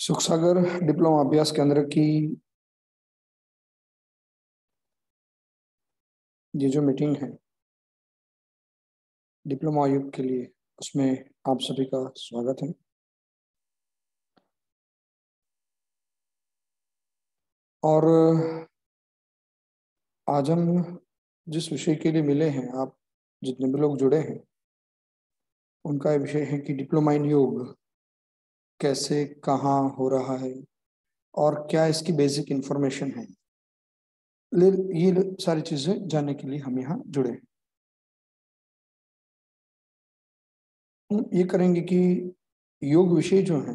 Sukhsagar diploma अभ्यास केंद्र की ये जो मीटिंग है डिप्लोमा आयोग के लिए, उसमें आप सभी का स्वागत है। और आज हम जिस विषय के लिए मिले हैं, आप जितने भी लोग जुड़े हैं, उनका विषय है कि डिप्लोमा इन योग कैसे, कहाँ हो रहा है और क्या इसकी बेसिक इंफॉर्मेशन है। ये सारी चीजें जानने के लिए हम यहाँ जुड़े हैं। हम ये करेंगे कि योग विषय जो है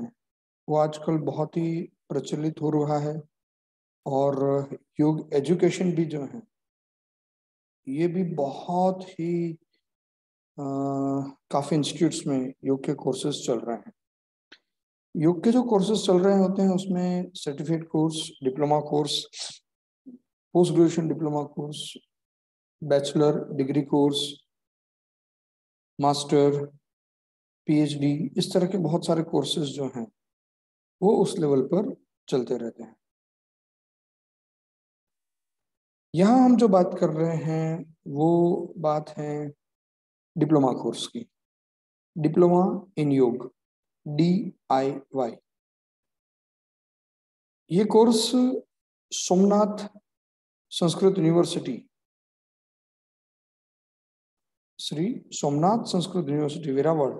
वो आजकल बहुत ही प्रचलित हो रहा है, और योग एजुकेशन भी जो है ये भी बहुत ही काफ़ी इंस्टीट्यूट्स में योग के कोर्सेज चल रहे हैं। योग के जो कोर्सेज चल रहे होते हैं उसमें certificate course, diploma course, post graduation diploma course, bachelor degree course, master, PhD, इस तरह के बहुत सारे कोर्सेज जो हैं वो उस लेवल पर चलते रहते हैं। यहाँ हम जो बात कर रहे हैं वो बात है डिप्लोमा कोर्स की, डिप्लोमा इन योग, DIY। ये course Somnath Sanskrit university, Shri Somnath Sanskrit university Veraval,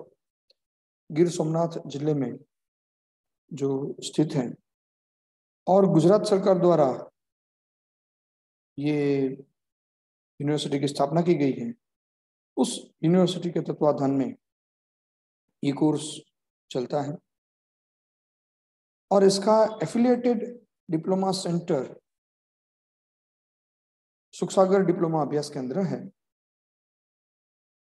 Gir Somnath जिले में जो स्थित है, और गुजरात सरकार द्वारा ये यूनिवर्सिटी की स्थापना की गई है। उस यूनिवर्सिटी के तत्वाधान में ये कोर्स चलता है, और इसका affiliated diploma centre Sukhsagar diploma अभ्यास केंद्र है।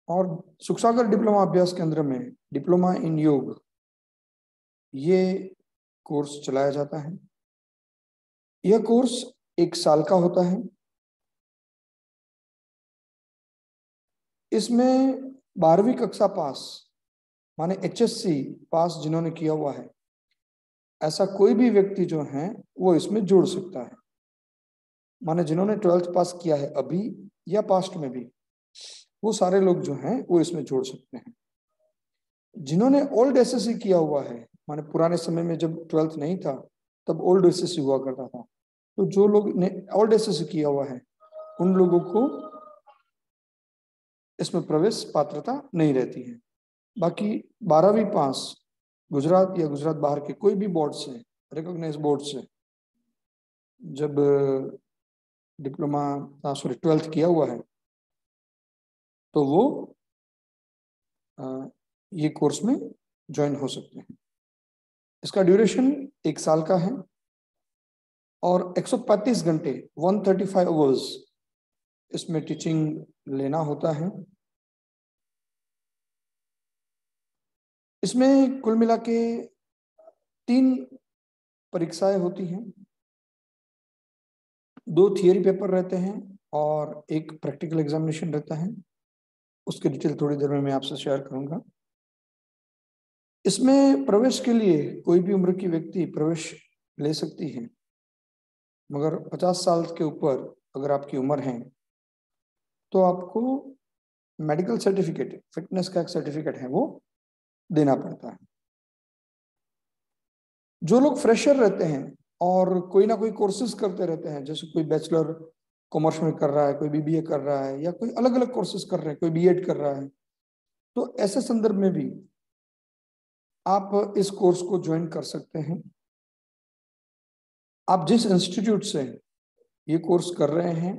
और सुखसागर डिप्लोमा अभ्यास केंद्र में डिप्लोमा इन योग ये कोर्स चलाया जाता है। यह कोर्स 1 साल का होता है। इसमें 12वीं कक्षा पास, माने HSC पास जिन्होंने किया हुआ है, ऐसा कोई भी व्यक्ति जो है वो इसमें जुड़ सकता है। माने जिन्होंने 12th पास किया है अभी या पास्ट में भी, वो सारे लोग जो हैं वो इसमें जोड़ सकते हैं। जिन्होंने ओल्ड SSC किया हुआ है, माने पुराने समय में जब 12th नहीं था तब ओल्ड SSC हुआ करता था, तो जो लोग ने ओल्ड SSC किया हुआ है उन लोगों को इसमें प्रवेश पात्रता नहीं रहती है। बाकी 12वीं पास गुजरात या गुजरात बाहर के कोई भी बोर्ड से, रिकॉग्नाइज बोर्ड से जब डिप्लोमा 12th किया हुआ है तो वो ये कोर्स में ज्वाइन हो सकते हैं। इसका ड्यूरेशन 1 साल का है, और 135 घंटे 135 आवर्स इसमें टीचिंग लेना होता है। इसमें कुल मिला के 3 परीक्षाएं होती हैं, 2 थियरी पेपर रहते हैं और 1 प्रैक्टिकल एग्जामिनेशन रहता है। उसकी डिटेल थोड़ी देर में मैं आपसे शेयर करूंगा। इसमें प्रवेश के लिए कोई भी उम्र की व्यक्ति प्रवेश ले सकती है, मगर 50 साल के ऊपर अगर आपकी उम्र है तो आपको मेडिकल सर्टिफिकेट, फिटनेस का एक सर्टिफिकेट है, वो देना पड़ता है। जो लोग फ्रेशर रहते हैं और कोई ना कोई कोर्सेज करते रहते हैं, जैसे कोई बैचलर कॉमर्स में कर रहा है, कोई BBA कर रहा है, या कोई अलग अलग कोर्सेज कर रहे हैं, कोई B.Ed कर रहा है, तो ऐसे संदर्भ में भी आप इस कोर्स को ज्वाइन कर सकते हैं। आप जिस इंस्टीट्यूट से ये कोर्स कर रहे हैं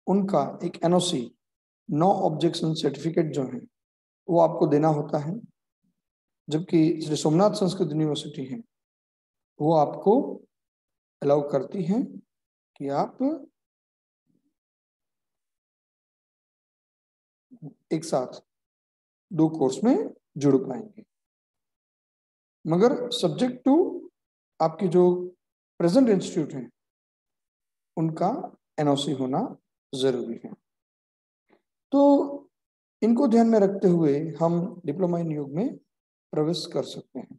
उनका एक NOC, नो ऑब्जेक्शन सर्टिफिकेट जो है वो आपको देना होता है। जबकि श्री सोमनाथ संस्कृत यूनिवर्सिटी है वो आपको अलाउ करती है कि आप एक साथ 2 कोर्स में जुड़ पाएंगे, मगर सब्जेक्ट टू आपकी जो प्रेजेंट इंस्टीट्यूट है उनका NOC होना जरूरी है। तो इनको ध्यान में रखते हुए हम डिप्लोमा इन योग में प्रवेश कर सकते हैं।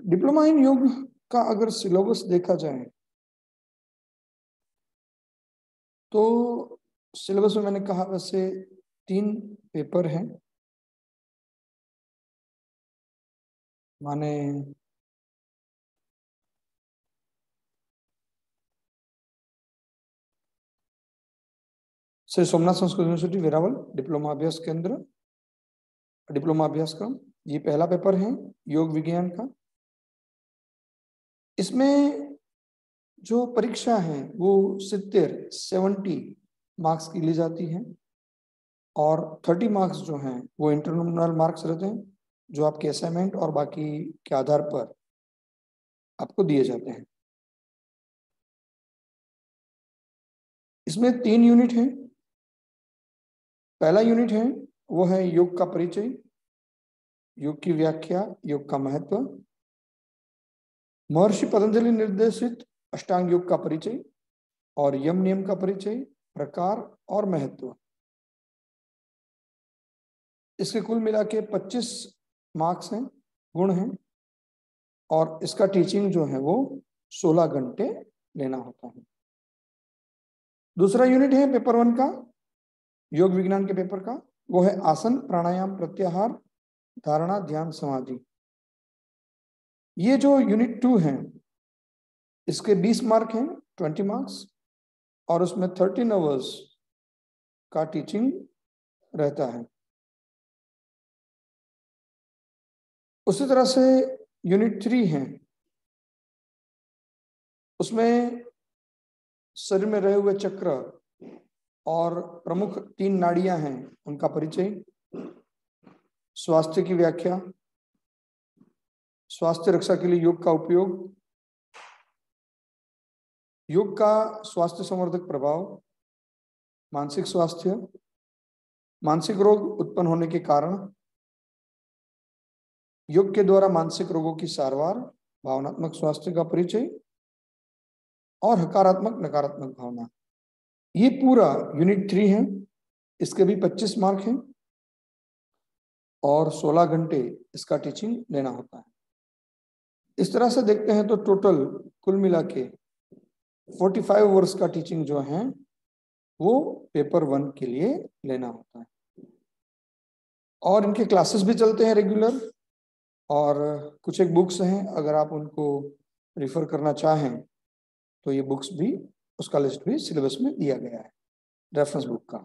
डिप्लोमा इन योग का अगर सिलेबस देखा जाए तो सिलेबस में मैंने कहा वैसे 3 पेपर हैं, माने श्री सोमनाथ संस्कृत यूनिवर्सिटी वेरावल डिप्लोमा अभ्यास केंद्र, डिप्लोमा अभ्यासक्रम, ये पहला पेपर है योग विज्ञान का। इसमें जो परीक्षा है वो 70 मार्क्स की ली जाती है और 30 मार्क्स जो हैं वो इंटरनल मार्क्स रहते हैं, जो आपके असाइनमेंट और बाकी के आधार पर आपको दिए जाते हैं। इसमें 3 यूनिट हैं। पहला यूनिट है वो है योग का परिचय, योग की व्याख्या, योग का महत्व, महर्षि पतंजलि निर्देशित अष्टांग योग का परिचय और यम नियम का परिचय, प्रकार और महत्व। इसके कुल मिला के 25 मार्क्स हैं, गुण हैं, और इसका टीचिंग जो है वो 16 घंटे लेना होता है। दूसरा यूनिट है पेपर 1 का, योग विज्ञान के पेपर का, वो है आसन प्राणायाम प्रत्याहार धारणा ध्यान समाधि। ये जो यूनिट 2 है इसके 20 मार्क हैं, 20 मार्क्स, और उसमें 13 आवर्स का टीचिंग रहता है। उसी तरह से यूनिट 3 है, उसमें शरीर में रहे हुए चक्र और प्रमुख 3 नाड़ियां हैं उनका परिचय, स्वास्थ्य की व्याख्या, स्वास्थ्य रक्षा के लिए योग का उपयोग, योग का स्वास्थ्य संवर्धक प्रभाव, मानसिक स्वास्थ्य, मानसिक रोग उत्पन्न होने के कारण, योग के द्वारा मानसिक रोगों की सारवार, भावनात्मक स्वास्थ्य का परिचय और हकारात्मक नकारात्मक भावना। ये पूरा यूनिट 3 है। इसके भी 25 मार्क हैं और 16 घंटे इसका टीचिंग लेना होता है। इस तरह से देखते हैं तो टोटल कुल मिला के 45 वर्ष का टीचिंग जो है वो पेपर 1 के लिए लेना होता है। और इनके क्लासेस भी चलते हैं रेगुलर, और कुछ एक बुक्स हैं, अगर आप उनको रिफर करना चाहें तो ये बुक्स भी, उसका लिस्ट भी सिलेबस में दिया गया है, रेफरेंस बुक का।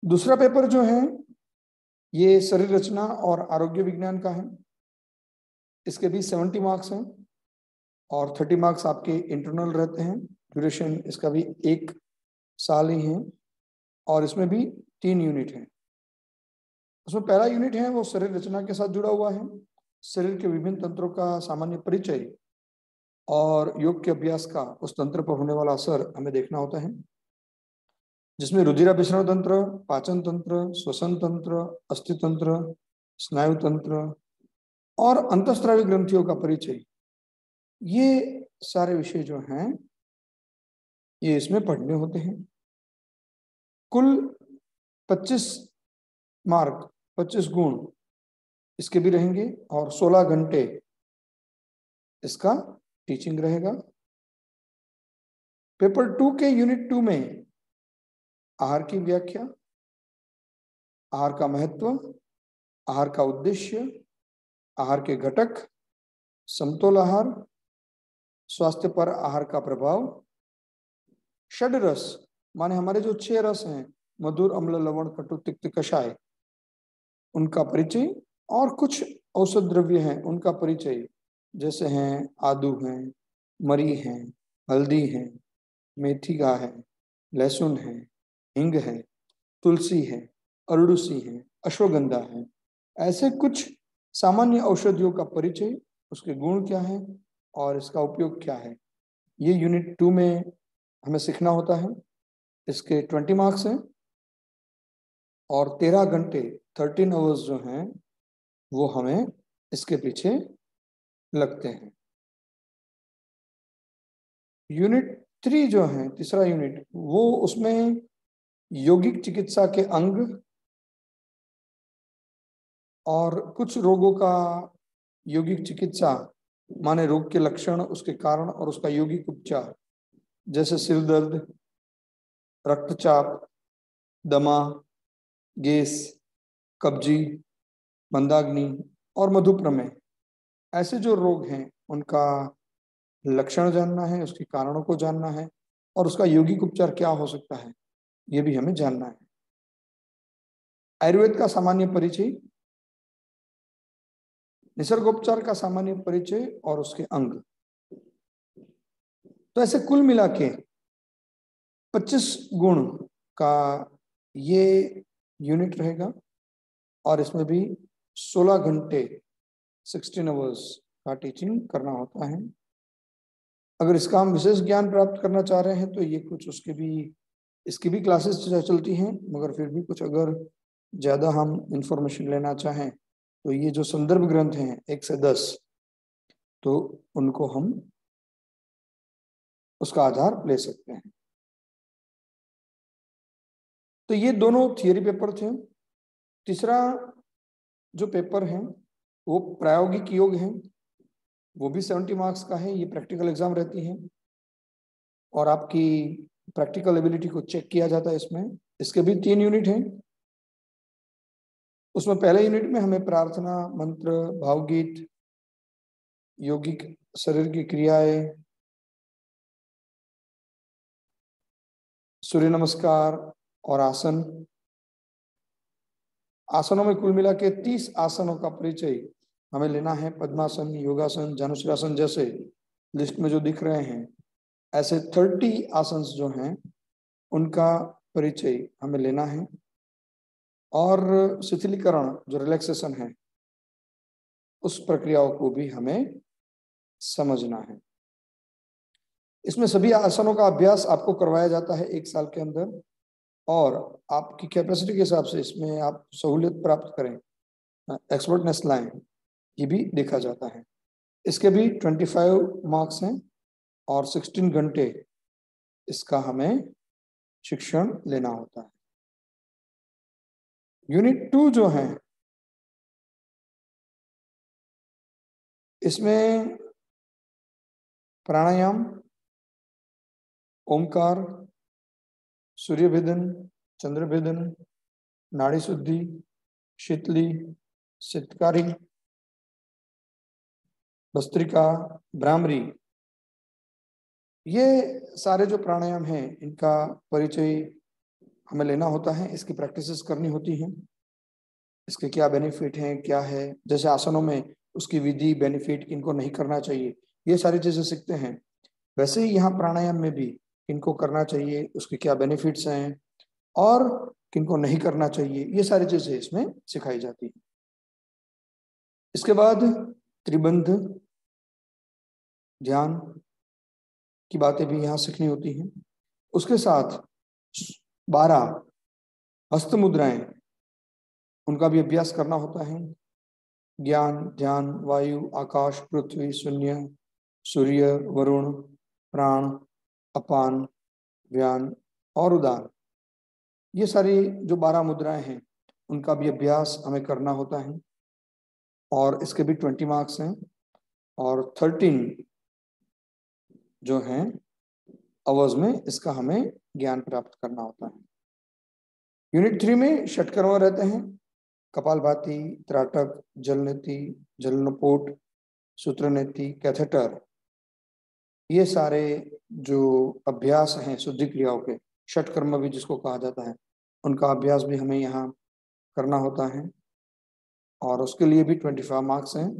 दूसरा पेपर जो है ये शरीर रचना और आरोग्य विज्ञान का है। इसके भी 70 मार्क्स हैं और 30 मार्क्स आपके इंटरनल रहते हैं। ड्यूरेशन इसका भी 1 साल ही है और इसमें भी 3 यूनिट हैं। उसमें पहला यूनिट है वो शरीर रचना के साथ जुड़ा हुआ है, शरीर के विभिन्न तंत्रों का सामान्य परिचय और योग के अभ्यास का उस तंत्र पर होने वाला असर हमें देखना होता है, जिसमें रुधिराभिसरण तंत्र, पाचन तंत्र, श्वसन तंत्र, अस्थि तंत्र, स्नायु तंत्र और अंतःस्रावी ग्रंथियों का परिचय, ये सारे विषय जो हैं ये इसमें पढ़ने होते हैं। कुल 25 मार्क, 25 गुण इसके भी रहेंगे और 16 घंटे इसका टीचिंग रहेगा। पेपर 2 के यूनिट 2 में आहार की व्याख्या, आहार का महत्व, आहार का उद्देश्य, आहार के घटक, समतोल आहार, स्वास्थ्य पर आहार का प्रभाव, षड रस माने हमारे जो 6 रस हैं, मधुर, अम्ल, लवण, कटु, तिक्त, कषाय, उनका परिचय, और कुछ औषध द्रव्य हैं उनका परिचय, जैसे हैं आदू हैं, मरी हैं, हल्दी है, मेथी का है, लहसुन है, हिंग है, तुलसी है, अरडुसी है, अश्वगंधा है। ऐसे कुछ सामान्य औषधियों का परिचय, उसके गुण क्या है और इसका उपयोग क्या है, ये यूनिट 2 में हमें सीखना होता है। इसके 20 मार्क्स हैं और 13 घंटे 13 आवर्स जो हैं वो हमें इसके पीछे लगते हैं। यूनिट 3 जो है, तीसरा यूनिट, वो उसमें यौगिक चिकित्सा के अंग और कुछ रोगों का यौगिक चिकित्सा माने रोग के लक्षण, उसके कारण और उसका यौगिक उपचार, जैसे सिर दर्द, रक्तचाप, दमा, गैस, कब्जी, मंदाग्नि और मधुप्रमेह, ऐसे जो रोग हैं उनका लक्षण जानना है, उसके कारणों को जानना है और उसका यौगिक उपचार क्या हो सकता है, ये भी हमें जानना है। आयुर्वेद का सामान्य परिचय, निसर्गोपचार का सामान्य परिचय और उसके अंग। तो ऐसे कुल मिला के 25 गुण का ये यूनिट रहेगा और इसमें भी 16 घंटे 16 आवर्स का टीचिंग करना होता है। अगर इसका हम विशेष ज्ञान प्राप्त करना चाह रहे हैं तो ये कुछ इसकी भी क्लासेस चलती हैं, मगर फिर भी कुछ अगर ज्यादा हम इंफॉर्मेशन लेना चाहें तो ये जो संदर्भ ग्रंथ हैं 1 से 10, तो उनको हम उसका आधार ले सकते हैं। तो ये दोनों थियरी पेपर थे। तीसरा जो पेपर है वो प्रायोगिक योग है, वो भी 70 मार्क्स का है। ये प्रैक्टिकल एग्जाम रहती है और आपकी प्रैक्टिकल एबिलिटी को चेक किया जाता है इसमें। इसके भी 3 यूनिट हैं। उसमें पहले यूनिट में हमें प्रार्थना, मंत्र, भावगीत, यौगिक शरीर की क्रियाएं, सूर्य नमस्कार और आसनों में कुल मिला के 30 आसनों का परिचय हमें लेना है। पद्मासन, योगासन, धनुषासन जैसे लिस्ट में जो दिख रहे हैं, ऐसे 30 आसन जो हैं उनका परिचय हमें लेना है। और शिथिलीकरण जो रिलैक्सेशन है, उस प्रक्रियाओं को भी हमें समझना है। इसमें सभी आसनों का अभ्यास आपको करवाया जाता है 1 साल के अंदर और आपकी कैपेसिटी के हिसाब से इसमें आप सहूलियत प्राप्त करें, एक्सपर्टनेस लाएं, ये भी देखा जाता है। इसके भी 25 मार्क्स हैं और 16 घंटे इसका हमें शिक्षण लेना होता है। यूनिट 2 जो है, इसमें प्राणायाम, ओमकार, सूर्यभेदन, चंद्रभेदन, नाड़ी शुद्धि, शीतली, शीतकारी, भस्त्रिका, भ्रामरी, ये सारे जो प्राणायाम हैं इनका परिचय हमें लेना होता है। इसकी प्रैक्टिसेस करनी होती हैं, इसके क्या बेनिफिट हैं, क्या है, जैसे आसनों में उसकी विधि, बेनिफिट, किनको नहीं करना चाहिए, ये सारी चीजें सीखते हैं। वैसे ही यहाँ प्राणायाम में भी किनको करना चाहिए, उसके क्या बेनिफिट्स हैं और किनको नहीं करना चाहिए, ये सारी चीजें इसमें सिखाई जाती हैं। इसके बाद त्रिबंध ध्यान की बातें भी यहाँ सीखनी होती हैं। उसके साथ 12 हस्त मुद्राएं, उनका भी अभ्यास करना होता है। ज्ञान, ध्यान, वायु, आकाश, पृथ्वी, शून्य, सूर्य, वरुण, प्राण, अपान, व्यान और उदान, ये सारी जो 12 मुद्राएं हैं उनका भी अभ्यास हमें करना होता है और इसके भी 20 मार्क्स हैं और 13 जो हैं आवर्स में इसका हमें ज्ञान प्राप्त करना होता है। यूनिट 3 में षटकर्म रहते हैं। कपालभाति, त्राटक, जलनेति, जलनपोट, सूत्रनेति, कैथेटर, ये सारे जो अभ्यास हैं शुद्धि क्रियाओं के, षटकर्म भी जिसको कहा जाता है, उनका अभ्यास भी हमें यहाँ करना होता है और उसके लिए भी 25 मार्क्स हैं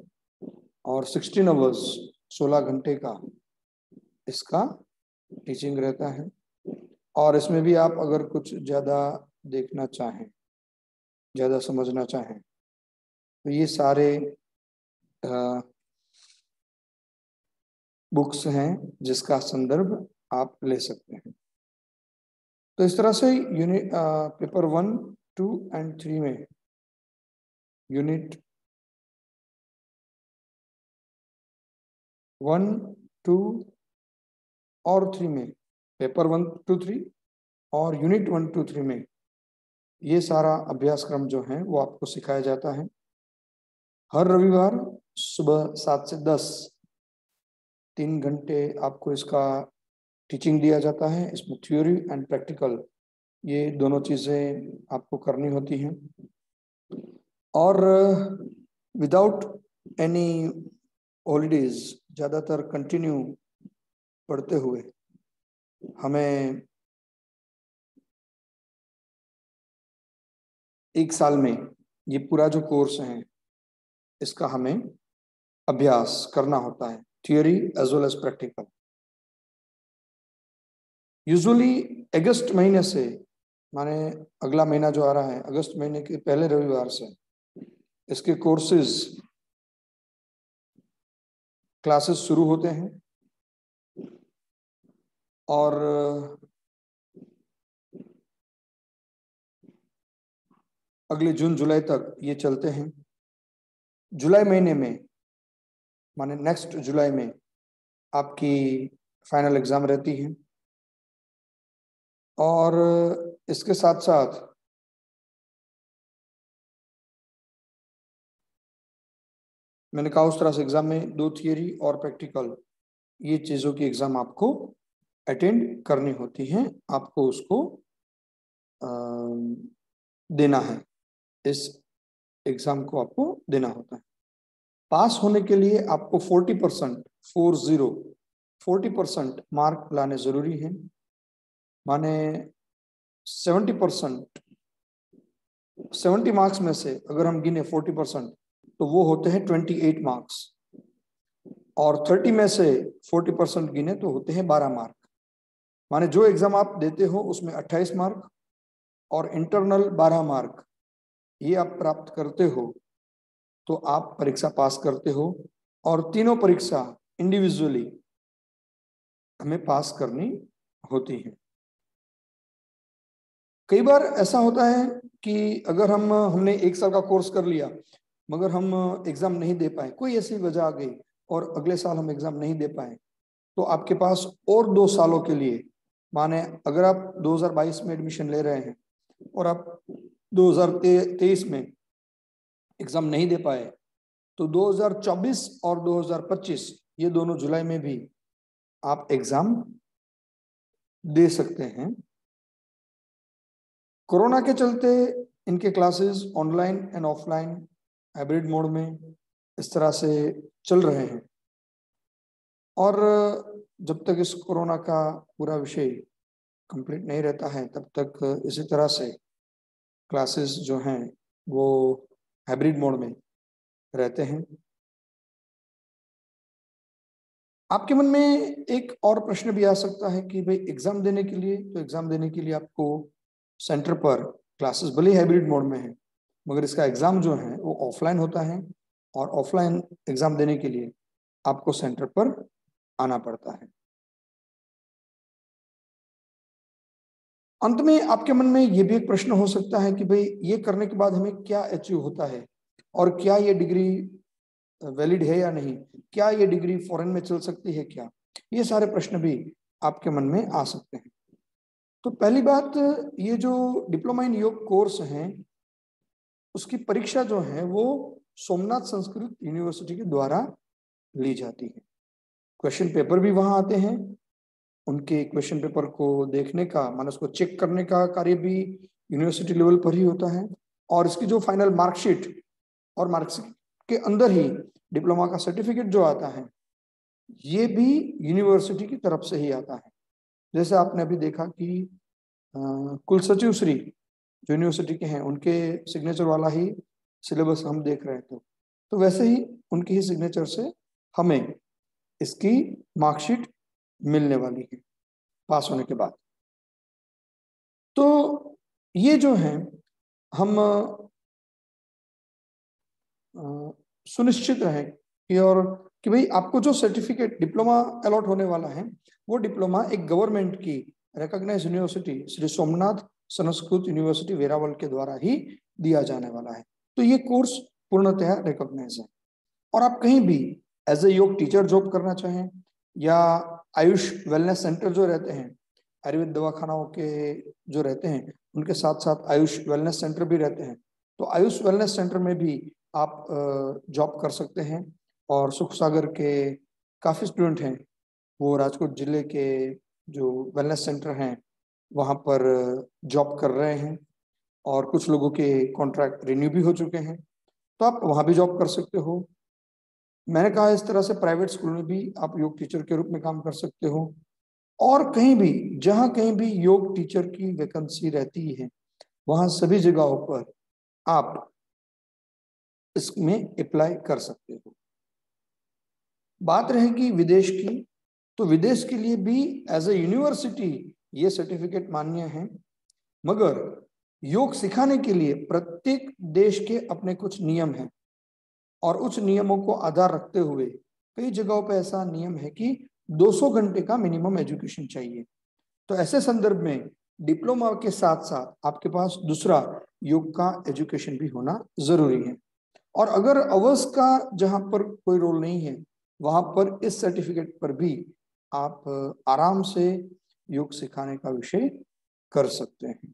और 16 आवर्स 16 घंटे का इसका टीचिंग रहता है। और इसमें भी आप अगर कुछ ज़्यादा देखना चाहें, ज़्यादा समझना चाहें, तो ये सारे बुक्स हैं जिसका संदर्भ आप ले सकते हैं। तो इस तरह से यूनिट पेपर 1, 2 एंड 3 में यूनिट 1, 2 और 3 में, पेपर 1, 2, 3 और यूनिट 1, 2, 3 में ये सारा अभ्यासक्रम जो है वो आपको सिखाया जाता है। हर रविवार सुबह 7 से 10 3 घंटे आपको इसका टीचिंग दिया जाता है। इसमें थ्योरी एंड प्रैक्टिकल ये दोनों चीजें आपको करनी होती हैं। और विदाउट एनी हॉलीडेज ज्यादातर कंटिन्यू पढ़ते हुए हमें 1 साल में ये पूरा जो कोर्स है इसका हमें अभ्यास करना होता है, theory as well as practical. Usually अगस्त महीने से, माने अगला महीना जो आ रहा है, अगस्त महीने के पहले रविवार से इसके कोर्सेज क्लासेस शुरू होते हैं और अगले जून जुलाई तक ये चलते हैं। जुलाई महीने में, माने नेक्स्ट जुलाई में आपकी फाइनल एग्जाम रहती है। और इसके साथ साथ मैंने कहा उस तरह से एग्जाम में 2 थियरी और प्रैक्टिकल ये चीजों की एग्जाम आपको अटेंड करनी होती हैं, आपको उसको देना है, इस एग्जाम को आपको देना होता है। पास होने के लिए आपको 40% मार्क लाने जरूरी है। माने 70 मार्क्स में से अगर हम गिने 40% तो वो होते हैं 28 मार्क्स, और 30 में से 40% गिने तो होते हैं 12 मार्क। माने जो एग्जाम आप देते हो उसमें 28 मार्क और इंटरनल 12 मार्क ये आप प्राप्त करते हो तो आप परीक्षा पास करते हो। और तीनों परीक्षा इंडिविजुअली हमें पास करनी होती है। कई बार ऐसा होता है कि अगर हमने 1 साल का कोर्स कर लिया मगर हम एग्जाम नहीं दे पाए, कोई ऐसी वजह आ गई और अगले साल हम एग्जाम नहीं दे पाए, तो आपके पास और 2 सालों के लिए, माने अगर आप 2022 में एडमिशन ले रहे हैं और आप 2023 में एग्जाम नहीं दे पाए, तो 2024 और 2025 ये दोनों जुलाई में भी आप एग्जाम दे सकते हैं। कोरोना के चलते इनके classes online and offline hybrid mode में इस तरह से चल रहे हैं। और जब तक इस कोरोना का पूरा विषय कंप्लीट नहीं रहता है तब तक इसी तरह से क्लासेस जो हैं वो हाइब्रिड मोड में रहते हैं। आपके मन में एक और प्रश्न भी आ सकता है कि भाई एग्जाम देने के लिए आपको सेंटर पर क्लासेस भले ही हाइब्रिड मोड में है मगर इसका एग्जाम जो है वो ऑफलाइन होता है, और ऑफलाइन एग्जाम देने के लिए आपको सेंटर पर आना पड़ता है। अंत में आपके मन में ये भी एक प्रश्न हो सकता है कि भाई ये करने के बाद हमें क्या अचीव होता है और क्या ये डिग्री वैलिड है या नहीं, क्या ये डिग्री फॉरेन में चल सकती है क्या, ये सारे प्रश्न भी आपके मन में आ सकते हैं। तो पहली बात, ये जो डिप्लोमा इन योग कोर्स है उसकी परीक्षा जो है वो सोमनाथ संस्कृत यूनिवर्सिटी के द्वारा ली जाती है। क्वेश्चन पेपर भी वहां आते हैं, उनके क्वेश्चन पेपर को देखने का, मान उसको चेक करने का कार्य भी यूनिवर्सिटी लेवल पर ही होता है। और इसकी जो फाइनल मार्कशीट और मार्कशीट के अंदर ही डिप्लोमा का सर्टिफिकेट जो आता है ये भी यूनिवर्सिटी की तरफ से ही आता है। जैसे आपने अभी देखा कि कुल सचिव श्री जो यूनिवर्सिटी के हैं उनके सिग्नेचर वाला ही सिलेबस हम देख रहे थे, तो वैसे ही उनके ही सिग्नेचर से हमें इसकी मार्कशीट मिलने वाली है पास होने के बाद। तो ये जो है हम सुनिश्चित रहें कि और कि भाई आपको जो सर्टिफिकेट डिप्लोमा अलॉट होने वाला है वो डिप्लोमा एक गवर्नमेंट की recognised university Shri Somnath Sanskrit university Veraval के द्वारा ही दिया जाने वाला है। तो ये कोर्स पूर्णतः रिकॉग्नाइज है। और आप कहीं भी एज ए योग टीचर जॉब करना चाहें या आयुष वेलनेस सेंटर जो रहते हैं, आयुर्वेद दवाखानाओं के जो रहते हैं उनके साथ साथ आयुष वेलनेस सेंटर भी रहते हैं, तो आयुष वेलनेस सेंटर में भी आप जॉब कर सकते हैं। और सुख सागर के काफ़ी स्टूडेंट हैं, वो राजकोट जिले के जो वेलनेस सेंटर हैं वहाँ पर जॉब कर रहे हैं, और कुछ लोगों के कॉन्ट्रैक्ट रिन्यू भी हो चुके हैं, तो आप वहाँ भी जॉब कर सकते हो। मैंने कहा इस तरह से प्राइवेट स्कूल में भी आप योग टीचर के रूप में काम कर सकते हो, और कहीं भी जहाँ कहीं भी योग टीचर की वैकेंसी रहती है वहाँ सभी जगहों पर आप इसमें अप्लाई कर सकते हो। बात रहेगी विदेश की, तो विदेश के लिए भी एज ए यूनिवर्सिटी ये सर्टिफिकेट मान्य है, मगर योग सिखाने के लिए प्रत्येक देश के अपने कुछ नियम हैं, और उस नियमों को आधार रखते हुए कई जगहों पर ऐसा नियम है कि 200 घंटे का मिनिमम एजुकेशन चाहिए। तो ऐसे संदर्भ में डिप्लोमा के साथ साथ आपके पास दूसरा योग का एजुकेशन भी होना जरूरी है। और अगर अवर्स का जहां पर कोई रोल नहीं है, वहां पर इस सर्टिफिकेट पर भी आप आराम से योग सिखाने का विषय कर सकते हैं।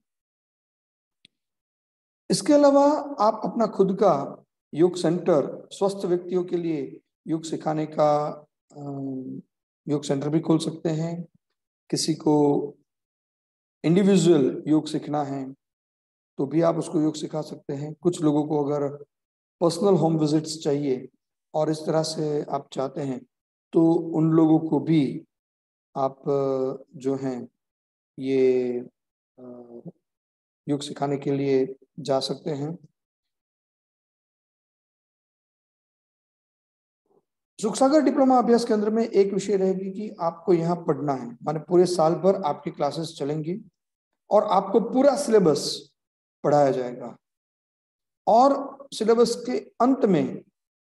इसके अलावा आप अपना खुद का योग सेंटर, स्वस्थ व्यक्तियों के लिए योग सिखाने का योग सेंटर भी खोल सकते हैं। किसी को इंडिविजुअल योग सीखना है तो भी आप उसको योग सिखा सकते हैं। कुछ लोगों को अगर पर्सनल होम विजिट्स चाहिए और इस तरह से आप चाहते हैं तो उन लोगों को भी आप जो हैं ये योग सिखाने के लिए जा सकते हैं। सुख सागर डिप्लोमा अभ्यास केंद्र में एक विषय रहेगी कि आपको यहाँ पढ़ना है, माने पूरे साल भर आपकी क्लासेस चलेंगी और आपको पूरा सिलेबस पढ़ाया जाएगा, और सिलेबस के अंत में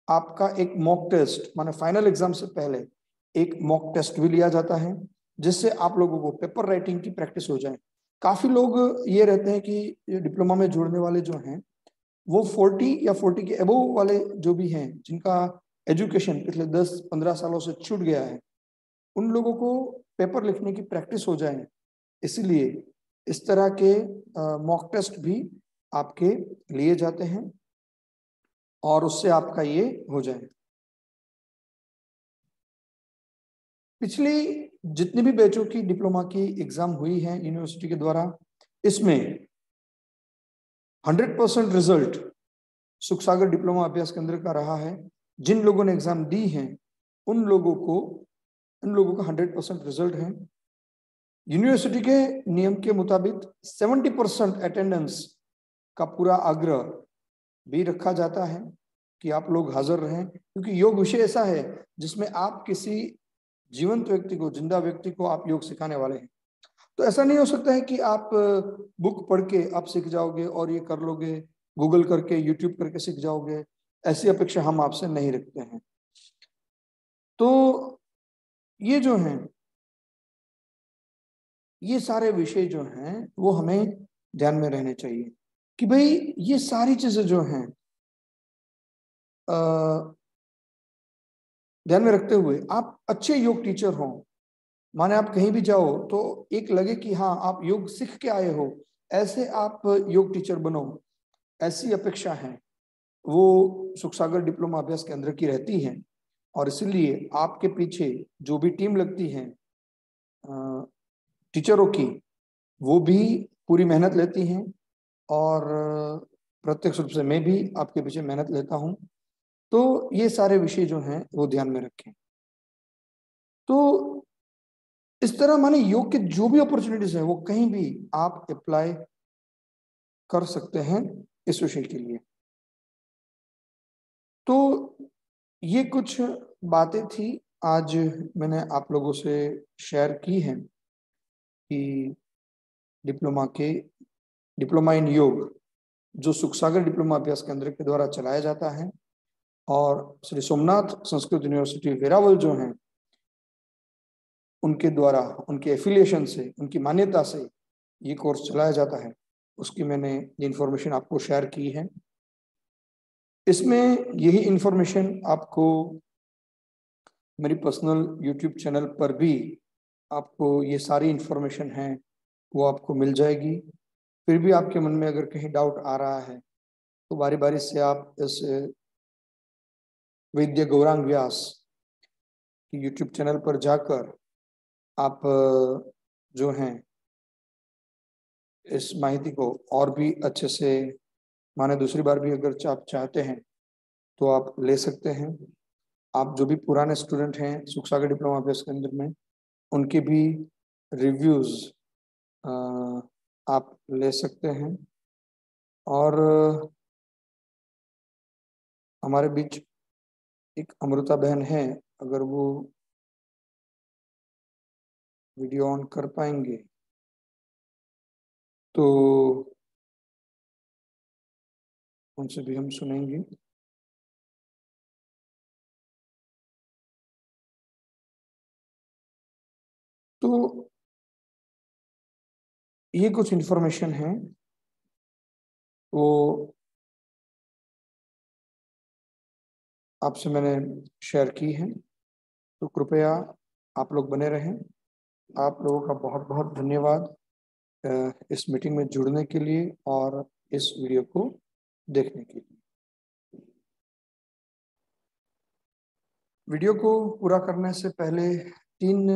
आपका एक मॉक टेस्ट, माने फाइनल एग्जाम से पहले एक मॉक टेस्ट भी लिया जाता है, जिससे आप लोगों को पेपर राइटिंग की प्रैक्टिस हो जाए। काफी लोग ये रहते हैं कि डिप्लोमा में जुड़ने वाले जो हैं वो 40 या 40 के अबोव वाले जो भी हैं, जिनका एजुकेशन पिछले 10-15 सालों से छूट गया है, उन लोगों को पेपर लिखने की प्रैक्टिस हो जाए, इसलिए इस तरह के मॉक टेस्ट भी आपके लिए जाते हैं और उससे आपका ये हो जाए। पिछली जितनी भी बैचों की डिप्लोमा की एग्जाम हुई है यूनिवर्सिटी के द्वारा, इसमें 100% रिजल्ट सुख सागर डिप्लोमा अभ्यास केंद्र का रहा है। जिन लोगों ने एग्जाम दी हैं उन लोगों का 100% रिजल्ट है। यूनिवर्सिटी के नियम के मुताबिक 70% अटेंडेंस का पूरा आग्रह भी रखा जाता है कि आप लोग हाजिर रहें, क्योंकि योग विषय ऐसा है जिसमें आप किसी जीवंत व्यक्ति को, जिंदा व्यक्ति को आप योग सिखाने वाले हैं। तो ऐसा नहीं हो सकता है कि आप बुक पढ़ के आप सीख जाओगे और ये कर लोगे, गूगल करके, यूट्यूब करके सीख जाओगे, ऐसी अपेक्षा हम आपसे नहीं रखते हैं। तो ये जो हैं, ये सारे विषय जो हैं वो हमें ध्यान में रहने चाहिए कि भाई ये सारी चीजें जो हैं ध्यान में रखते हुए आप अच्छे योग टीचर हों। माने आप कहीं भी जाओ तो एक लगे कि हाँ आप योग सीख के आए हो, ऐसे आप योग टीचर बनो, ऐसी अपेक्षा है वो सुख सागर डिप्लोमा अभ्यास केंद्र की रहती है। और इसीलिए आपके पीछे जो भी टीम लगती है टीचरों की, वो भी पूरी मेहनत लेती हैं, और प्रत्यक्ष रूप से मैं भी आपके पीछे मेहनत लेता हूं। तो ये सारे विषय जो हैं वो ध्यान में रखें। तो इस तरह माने योग के जो भी अपॉर्चुनिटीज हैं वो कहीं भी आप अप्लाई कर सकते हैं इस विषय के लिए। तो ये कुछ बातें थी आज मैंने आप लोगों से शेयर की हैं कि डिप्लोमा इन योग जो सुख सागर डिप्लोमा अभ्यास केंद्र के द्वारा चलाया जाता है, और श्री सोमनाथ संस्कृत यूनिवर्सिटी वेरावल जो है उनके द्वारा, उनके एफिलिएशन से, उनकी मान्यता से ये कोर्स चलाया जाता है, उसकी मैंने ये इंफॉर्मेशन आपको शेयर की है। इसमें यही इंफॉर्मेशन आपको मेरी पर्सनल यूट्यूब चैनल पर भी आपको ये सारी इंफॉर्मेशन है वो आपको मिल जाएगी। फिर भी आपके मन में अगर कहीं डाउट आ रहा है तो बारी बारी से आप इस वैद्य गौरांग व्यास की यूट्यूब चैनल पर जाकर आप जो हैं इस माहिती को और भी अच्छे से माने दूसरी बार भी अगर आप चाहते हैं तो आप ले सकते हैं। आप जो भी पुराने स्टूडेंट हैं सुख सागर डिप्लोमा अभ्यास केंद्र में, उनके भी रिव्यूज आप ले सकते हैं। और हमारे बीच एक अमृता बहन है, अगर वो वीडियो ऑन कर पाएंगे तो उनसे भी हम सुनेंगे। तो ये कुछ इन्फॉर्मेशन है वो आपसे मैंने शेयर की है, तो कृपया आप लोग बने रहें। आप लोगों का बहुत बहुत धन्यवाद इस मीटिंग में जुड़ने के लिए और इस वीडियो को देखने के लिए। वीडियो को पूरा करने से पहले 3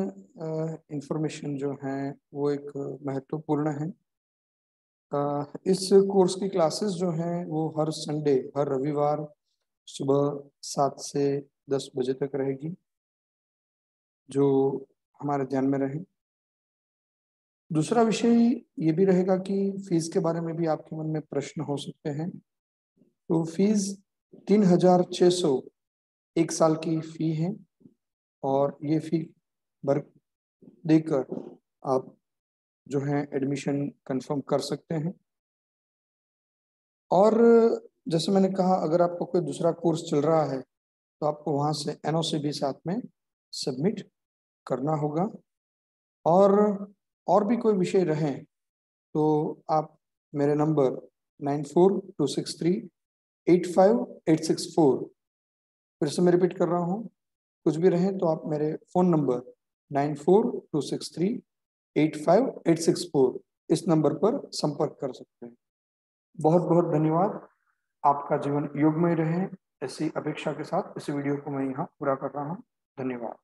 इंफॉर्मेशन जो हैं वो एक महत्वपूर्ण है। इस कोर्स की क्लासेस जो हैं वो हर संडे, हर रविवार सुबह 7 से 10 बजे तक रहेगी, जो हमारे ध्यान में रहे। दूसरा विषय ये भी रहेगा कि फीस के बारे में भी आपके मन में प्रश्न हो सकते हैं। तो फीस 3600 एक साल की फी है, और ये फी भर देकर आप जो है एडमिशन कंफर्म कर सकते हैं। और जैसे मैंने कहा, अगर आपको कोई दूसरा कोर्स चल रहा है तो आपको वहाँ से एनओसी भी साथ में सबमिट करना होगा। और भी कोई विषय रहे तो आप मेरे नंबर 9426385864, फिर से मैं रिपीट कर रहा हूँ, कुछ भी रहे तो आप मेरे फ़ोन नंबर 9426385864 इस नंबर पर संपर्क कर सकते हैं। बहुत बहुत धन्यवाद। आपका जीवन योगमय रहे, ऐसी अपेक्षा के साथ इस वीडियो को मैं यहाँ पूरा कर रहा हूँ। धन्यवाद।